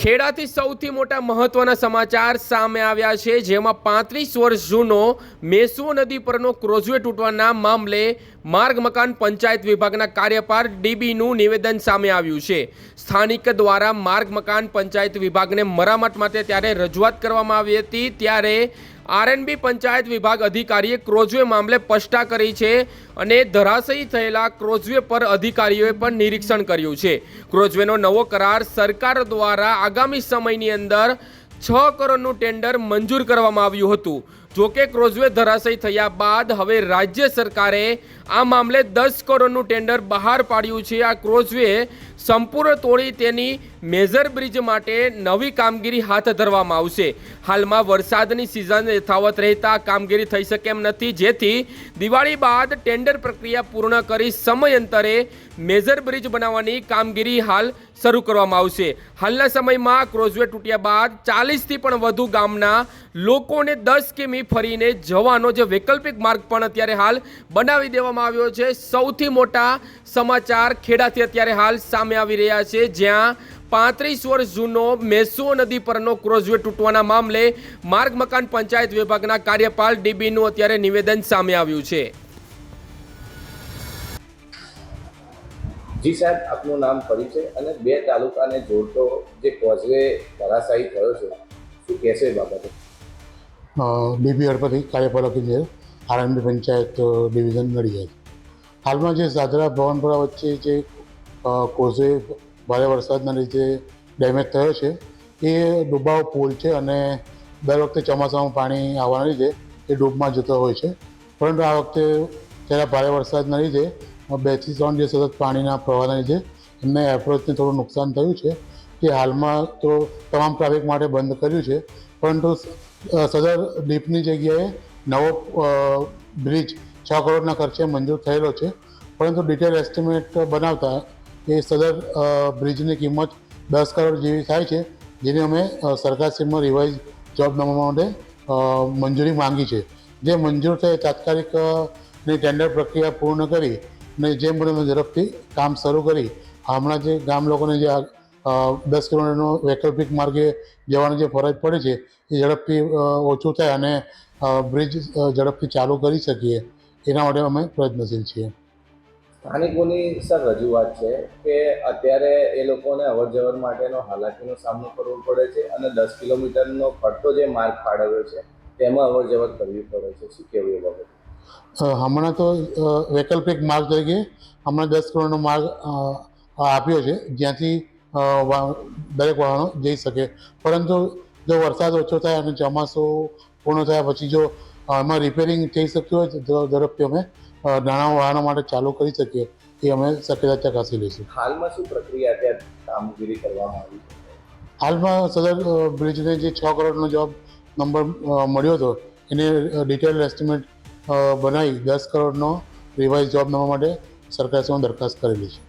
ખેડાથી સૌથી મોટા મહત્વના સમાચાર સામે આવ્યા છે, જેમાં 35 વર્ષ જૂનો મેસુઓ નદી પરનો ક્રોઝવે તૂટવાના મામલે માર્ગ મકાન પંચાયત વિભાગના કાર્યપાર ડીબીનું નિવેદન સામે આવ્યું છે। સ્થાનિક દ્વારા માર્ગ મકાન પંચાયત વિભાગને મરામત માટે ત્યારે રજૂઆત કરવામાં આવી હતી, ત્યારે આરએનબી પંચાયત વિભાગ અધિકારીએ ક્રોઝવે મામલે સ્પષ્ટતા કરી છે અને ધરાશયી થયેલા ક્રોઝવે પર અધિકારીઓએ પણ નિરીક્ષણ કર્યું છે। ક્રોઝવેનો નવો કરાર સરકાર દ્વારા આગામી સમયની અંદર 6 કરોડનું ટેન્ડર મંજૂર કરવામાં આવ્યું હતું। જોકે ક્રોઝવે ધરાશયી થયા બાદ હવે રાજ્ય સરકારે આ મામલે 10 કરોડનું ટેન્ડર બહાર પાડ્યું છે। આ ક્રોઝવે સંપૂર્ણ તોડી તેની મેજર બ્રિજ માટે નવી કામગીરી હાથ ધરવામાં આવશે। હાલમાં વરસાદની સિઝન યથાવત રહેતા કામગીરી થઈ શકે એમ નથી, જેથી દિવાળી બાદ ટેન્ડર પ્રક્રિયા પૂર્ણ કરી સમયાંતરે મેજર બ્રિજ બનાવવાની કામગીરી હાલ શરૂ કરવામાં આવશે। હાલના સમયમાં ક્રોઝવે તૂટ્યા બાદ 40થી પણ વધુ ગામના લોકોને 10 કિમી ફરીને જવાનો જે વૈકલ્પિક માર્ગ પણ અત્યારે હાલ બનાવી દેવામાં આવ્યો છે। સૌથી મોટા સમાચાર ખેડાથી અત્યારે હાલ સામે આવી રહ્યા છે, જ્યાં 35 વર્ષ જૂનો મેસુઓ નદી પરનો ક્રોઝવે તૂટવાના મામલે માર્ગ મકાન પંચાયત વિભાગના કાર્યપાલ ડીબીનું અત્યારે નિવેદન સામે આવ્યું છે। જી સાહેબ, આપનું નામ પરિચય અને બે તાલુકાને જોડતો જે કોઝવે ધરાશાયી થયો છે, શું કહેશો એ બાબતે? બીબી હળપતિ, કાર્યપાલક ઇજનેર, આરએનબી પંચાયત ડિવિઝન નડિયાદ। હાલમાં જે સાદરા ભવનપુરા વચ્ચે જે કોઝવે ભારે વરસાદના લીધે ડેમેજ થયો છે, એ ડૂબાવ પુલ છે અને દર વખતે ચોમાસામાં પાણી આવવાના લીધે એ ડૂબમાં જતો હોય છે। પરંતુ આ વખતે ત્યારે ભારે વરસાદના લીધે 2 થી 3 દિવસ સતત પાણીના પ્રવાહના લીધે એમને એપ્રોચને થોડું નુકસાન થયું છે, કે હાલમાં તો તમામ ટ્રાફિક માટે બંધ કર્યું છે। પરંતુ સદર ડીપની જગ્યાએ નવો બ્રિજ 6 કરોડના ખર્ચે મંજૂર થયેલો છે, પરંતુ ડિટેલ એસ્ટિમેટ બનાવતા એ સદર બ્રિજની કિંમત 10 કરોડ જેવી થાય છે, જેની અમે સરકારશ્રીમાં રિવાઇઝ જોબનામા માટે મંજૂરી માંગી છે। જે મંજૂર થઈ તાત્કાલિકની ટેન્ડર પ્રક્રિયા પૂર્ણ કરી અને જેમ બને ઝડપથી કામ શરૂ કરી હમણાં જે ગામ લોકોને જે 10 કિલોમીટરનો વૈકલ્પિક માર્ગે જવાની જે ફરજ પડે છે એ ઝડપથી ઓછું થાય અને બ્રિજ ઝડપથી ચાલુ કરી શકીએ, એના માટે અમે પ્રયત્નશીલ છીએ। સ્થાનિકોની સર રજૂઆત છે કે અત્યારે એ લોકોને અવરજવર માટેનો હાલાકીનો સામનો કરવો પડે છે અને 10 કિલોમીટરનો ફરતો જે માર્ગ ફાળવ્યો છે તેમાં અવરજવર કરવી પડે છે, શું કહેવું એ બાબતે? હમણાં તો વૈકલ્પિક માર્ગ તરીકે હમણાં 10 કરોડનો માર્ગ આપ્યો છે, જ્યાંથી દરેક વાહનો જઈ શકે। પરંતુ જો વરસાદ ઓછો થાય અને ચોમાસું પૂર્ણ થયા પછી જો એમાં રિપેરિંગ થઈ શકતું હોય તો ઝડપથી અમે નાના વાહનો માટે ચાલુ કરી શકીએ, એ અમે શક્યતા ચકાસી લઈશું। હાલમાં શું પ્રક્રિયા ત્યાં કામગીરી કરવામાં આવી છે? હાલમાં સદર બ્રિજને જે 6 કરોડનો જોબ નંબર મળ્યો હતો એને ડિટેલ એસ્ટિમેટ બનાવી 10 કરોડનો રિવાઇઝ જોબનામા માટે સરકારશ્રીમાં દરખાસ્ત કરેલી છે।